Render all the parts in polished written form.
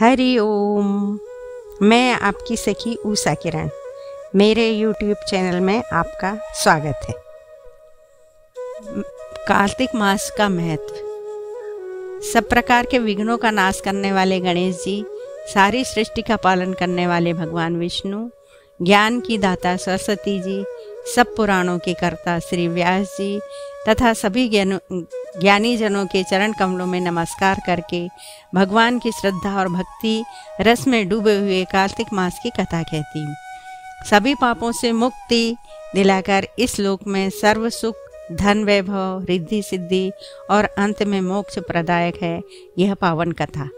हरि ओम। मैं आपकी सखी उषा किरण, मेरे YouTube चैनल में आपका स्वागत है। कार्तिक मास का महत्व। सब प्रकार के विघ्नों का नाश करने वाले गणेश जी, सारी सृष्टि का पालन करने वाले भगवान विष्णु, ज्ञान की दाता सरस्वती जी, सब पुराणों के कर्ता श्री व्यास जी तथा सभी ज्ञानी जनों के चरण कमलों में नमस्कार करके भगवान की श्रद्धा और भक्ति रस में डूबे हुए कार्तिक मास की कथा कहती हूँ। सभी पापों से मुक्ति दिलाकर इस लोक में सर्व सुख, धन, वैभव, रिद्धि सिद्धि और अंत में मोक्ष प्रदायक है यह पावन कथा।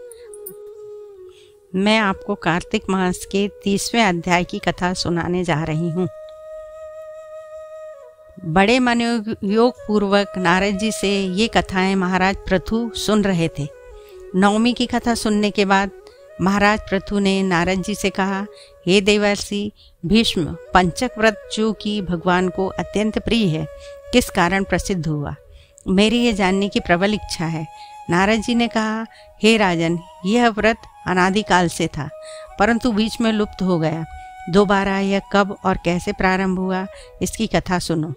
मैं आपको कार्तिक मास के 30वें अध्याय की कथा सुनाने जा रही हूँ। बड़े मनोयोग पूर्वक नारद जी से ये कथाएं महाराज पृथु सुन रहे थे। नवमी की कथा सुनने के बाद महाराज पृथु ने नारद जी से कहा, हे देवर्षि, भीष्म पंचक व्रत जो कि भगवान को अत्यंत प्रिय है, किस कारण प्रसिद्ध हुआ? मेरी ये जानने की प्रबल इच्छा है। नारद जी ने कहा, हे राजन, यह व्रत अनादिकाल से था, परंतु बीच में लुप्त हो गया। दोबारा यह कब और कैसे प्रारंभ हुआ, इसकी कथा सुनो।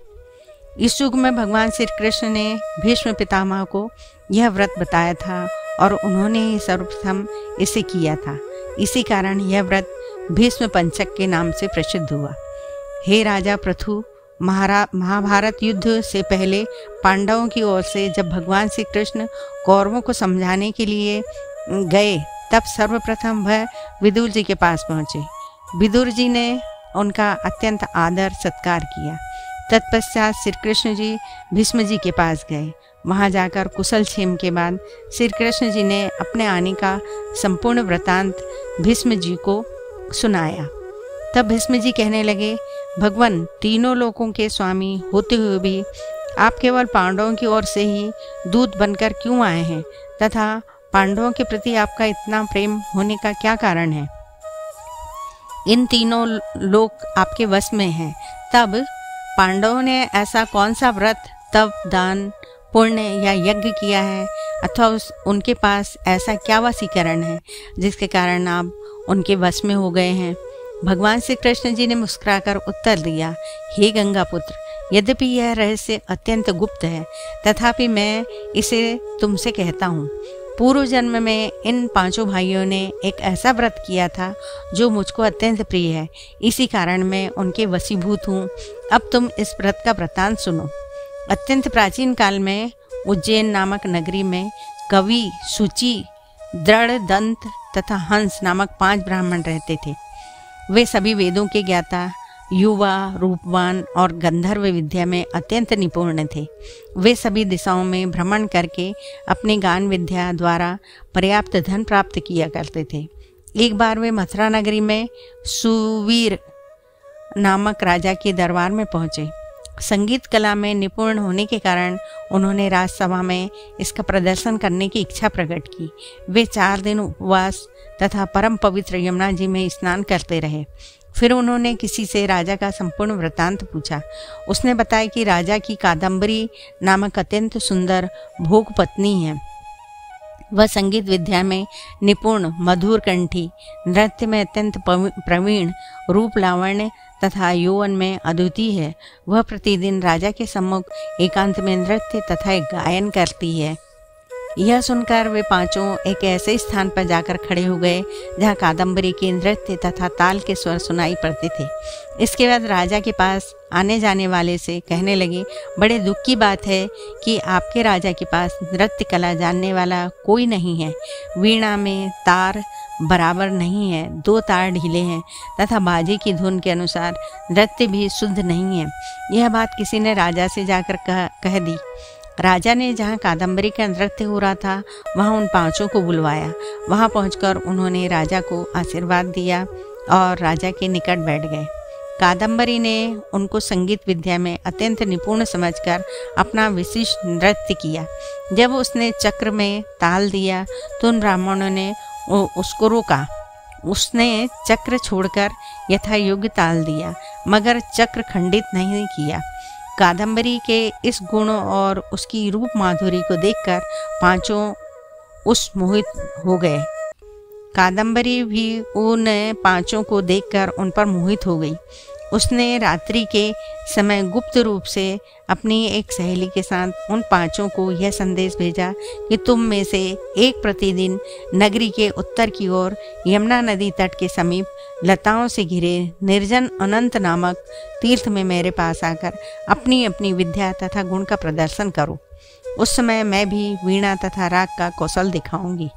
इस युग में भगवान श्री कृष्ण ने भीष्म पितामह को यह व्रत बताया था और उन्होंने ही सर्वप्रथम इसे किया था। इसी कारण यह व्रत भीष्म पंचक के नाम से प्रसिद्ध हुआ। हे राजा पृथु, महाभारत युद्ध से पहले पांडवों की ओर से जब भगवान श्री कृष्ण कौरवों को समझाने के लिए गए, तब सर्वप्रथम वह विदुर जी के पास पहुँचे। विदुर जी ने उनका अत्यंत आदर सत्कार किया। तत्पश्चात श्री कृष्ण जी भीष्म जी के पास गए। वहां जाकर कुशल क्षेम के बाद श्री कृष्ण जी ने अपने आने का संपूर्ण वृतांत भीष्म जी को सुनाया। तब भीष्म जी कहने लगे, भगवान तीनों लोकों के स्वामी होते हुए भी आप केवल पांडवों की ओर से ही दूत बनकर क्यों आए हैं तथा पांडवों के प्रति आपका इतना प्रेम होने का क्या कारण है? इन तीनों लोक आपके वश में हैं, तब पांडवों ने ऐसा कौन सा व्रत, तप, दान, पुण्य या यज्ञ किया है अथवा उनके पास ऐसा क्या वशीकरण है जिसके कारण आप उनके वश में हो गए हैं? भगवान श्री कृष्ण जी ने मुस्कुराकर उत्तर दिया, हे गंगा पुत्र, यद्यपि यह रहस्य अत्यंत गुप्त है, तथापि मैं इसे तुमसे कहता हूँ। पूर्व जन्म में इन पांचों भाइयों ने एक ऐसा व्रत किया था जो मुझको अत्यंत प्रिय है, इसी कारण मैं उनके वशीभूत हूँ। अब तुम इस व्रत का वृतांत सुनो। अत्यंत प्राचीन काल में उज्जैन नामक नगरी में कवि, सूची, दृढ़, दंत तथा हंस नामक 5 ब्राह्मण रहते थे। वे सभी वेदों के ज्ञाता, युवा, रूपवान और गंधर्व विद्या में अत्यंत निपुण थे। वे सभी दिशाओं में भ्रमण करके अपनी गान विद्या द्वारा पर्याप्त धन प्राप्त किया करते थे। एक बार वे मथुरा नगरी में सुवीर नामक राजा के दरबार में पहुंचे। संगीत कला में निपुण होने के कारण उन्होंने राजसभा में इसका प्रदर्शन करने की इच्छा प्रकट की। वे 4 दिन उपवास तथा परम पवित्र यमुना जी में स्नान करते रहे। फिर उन्होंने किसी से राजा का संपूर्ण वृतांत पूछा। उसने बताया कि राजा की कादम्बरी नामक अत्यंत सुंदर भोग पत्नी है। वह संगीत विद्या में निपुण, मधुर कंठी, नृत्य में अत्यंत प्रवीण, रूप लावण्य तथा यौवन में अद्वितीय है। वह प्रतिदिन राजा के सम्मुख एकांत में नृत्य तथा गायन करती है। यह सुनकर वे पांचों एक ऐसे स्थान पर जाकर खड़े हो गए जहाँ कादम्बरी के नृत्य तथा ताल के स्वर सुनाई पड़ते थे। इसके बाद राजा के पास आने जाने वाले से कहने लगे, बड़े दुख की बात है कि आपके राजा के पास नृत्य कला जानने वाला कोई नहीं है। वीणा में तार बराबर नहीं है, 2 तार ढीले हैं तथा बाजे की धुन के अनुसार नृत्य भी शुद्ध नहीं है। यह बात किसी ने राजा से जाकर कह दी। राजा ने जहाँ कादम्बरी का नृत्य हो रहा था वहाँ उन पांचों को बुलवाया। वहाँ पहुंचकर उन्होंने राजा को आशीर्वाद दिया और राजा के निकट बैठ गए। कादम्बरी ने उनको संगीत विद्या में अत्यंत निपुण समझकर अपना विशिष्ट नृत्य किया। जब उसने चक्र में ताल दिया तो उन ब्राह्मणों ने उसको रोका। उसने चक्र छोड़कर यथा योग्य ताल दिया, मगर चक्र खंडित नहीं किया। कादम्बरी के इस गुण और उसकी रूप माधुरी को देखकर पांचों उस मोहित हो गए। कादम्बरी भी उन पांचों को देखकर उन पर मोहित हो गई। उसने रात्रि के समय गुप्त रूप से अपनी एक सहेली के साथ उन पांचों को यह संदेश भेजा कि तुम में से एक प्रतिदिन नगरी के उत्तर की ओर यमुना नदी तट के समीप लताओं से घिरे निर्जन अनंत नामक तीर्थ में मेरे पास आकर अपनी अपनी विद्या तथा गुण का प्रदर्शन करो। उस समय मैं भी वीणा तथा राग का कौशल दिखाऊंगी।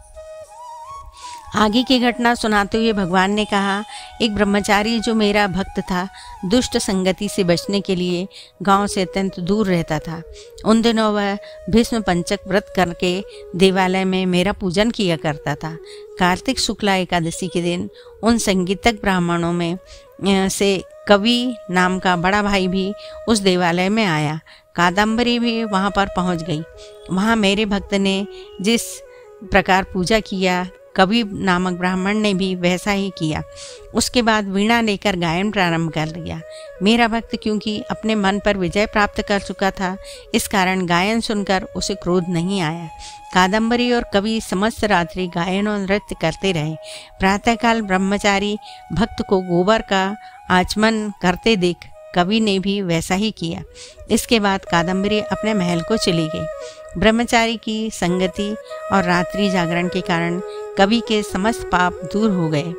आगे की घटना सुनाते हुए भगवान ने कहा, एक ब्रह्मचारी जो मेरा भक्त था, दुष्ट संगति से बचने के लिए गांव से अत्यंत दूर रहता था। उन दिनों वह भीष्म पंचक व्रत करके देवालय में मेरा पूजन किया करता था। कार्तिक शुक्ला एकादशी के दिन उन संगीतक ब्राह्मणों में से कवि नाम का बड़ा भाई भी उस देवालय में आया। कादम्बरी भी वहां पर पहुंच गई। वहां मेरे भक्त ने जिस प्रकार पूजा किया, कवि नामक ब्राह्मण ने भी वैसा ही किया। उसके बाद वीणा लेकर गायन प्रारंभ कर दिया। मेरा भक्त क्योंकि अपने मन पर विजय प्राप्त कर चुका था, इस कारण गायन सुनकर उसे क्रोध नहीं आया। कादम्बरी और कवि समस्त रात्रि गायन और नृत्य करते रहे। प्रातःकाल ब्रह्मचारी भक्त को गोबर का आचमन करते देख कवि ने भी वैसा ही किया। इसके बाद कादम्बरी अपने महल को चली गई। ब्रह्मचारी की संगति और रात्रि जागरण के कारण कवि के समस्त पाप दूर हो गए।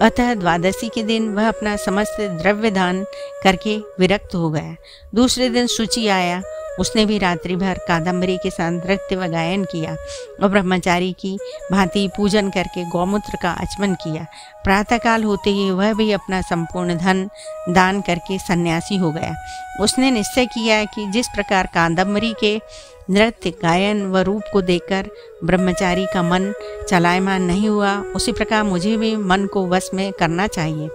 अतः द्वादशी के दिन वह अपना समस्त द्रव्य दान करके विरक्त हो गया। दूसरे दिन शुचि आया। उसने भी रात्रि भर कादम्बरी के साथ नृत्य व गायन किया और ब्रह्मचारी की भांति पूजन करके गौमूत्र का आचमन किया। प्रातःकाल होते ही वह भी अपना संपूर्ण धन दान करके सन्यासी हो गया। उसने निश्चय किया कि जिस प्रकार कादम्बरी के नृत्य गायन व रूप को देखकर ब्रह्मचारी का मन चलायमान नहीं हुआ, उसी प्रकार मुझे भी मन को वश में करना चाहिए।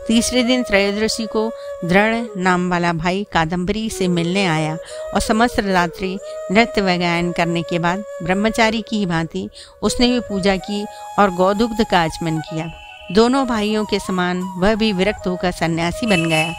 तीसरे दिन त्रयोदशी को दृढ़ नाम वाला भाई कादम्बरी से मिलने आया और समस्त रात्रि नृत्य व गायन करने के बाद ब्रह्मचारी की भांति उसने भी पूजा की और गौदुग्ध का आचमन किया। दोनों भाइयों के समान वह भी विरक्त होकर सन्यासी बन गया।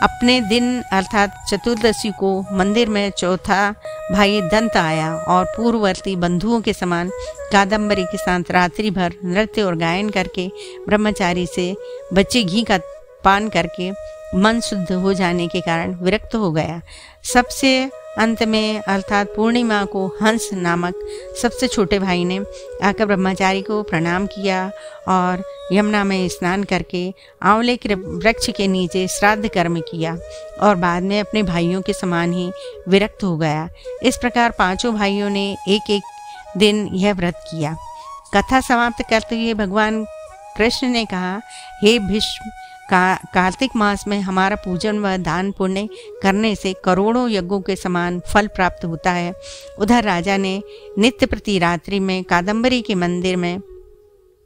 अपने दिन अर्थात चतुर्दशी को मंदिर में चौथा भाई दंत आया और पूर्ववर्ती बंधुओं के समान कादम्बरी के साथ रात्रि भर नृत्य और गायन करके ब्रह्मचारी से बच्चे घी का पान करके मन शुद्ध हो जाने के कारण विरक्त हो गया। सबसे अंत में अर्थात पूर्णिमा को हंस नामक सबसे छोटे भाई ने आकर ब्रह्मचारी को प्रणाम किया और यमुना में स्नान करके आंवले के वृक्ष के नीचे श्राद्ध कर्म किया और बाद में अपने भाइयों के समान ही विरक्त हो गया। इस प्रकार पांचों भाइयों ने एक एक दिन यह व्रत किया। कथा समाप्त करते हुए भगवान कृष्ण ने कहा, हे भीष्म, कार्तिक मास में हमारा पूजन व दान पुण्य करने से करोड़ों यज्ञों के समान फल प्राप्त होता है। उधर राजा ने नित्य प्रति रात्रि में कादम्बरी के मंदिर में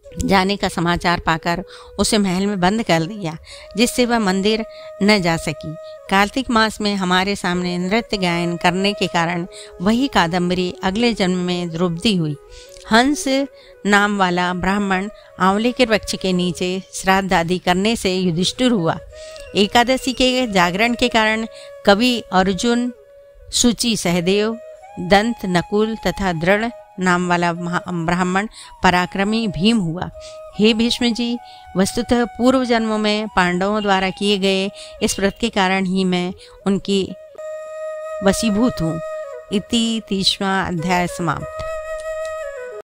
जाने का समाचार पाकर उसे महल में बंद कर दिया, जिससे वह मंदिर न जा सकी। कार्तिक मास में हमारे सामने नृत्य गायन करने के कारण वही कादम्बरी अगले जन्म में द्रौपदी हुई। हंस नाम वाला ब्राह्मण आंवले के वृक्ष के नीचे श्राद्ध आदि करने से युधिष्ठिर हुआ। एकादशी के जागरण के कारण कवि अर्जुन, शुचि सहदेव, दंत नकुल तथा दृढ़ नाम वाला ब्राह्मण पराक्रमी भीम हुआ। हे भीष्म जी, वस्तुतः पूर्व जन्मों में पांडवों द्वारा किए गए इस व्रत के कारण ही मैं उनकी वशीभूत हूँ। इति 30वां अध्याय समाप्त।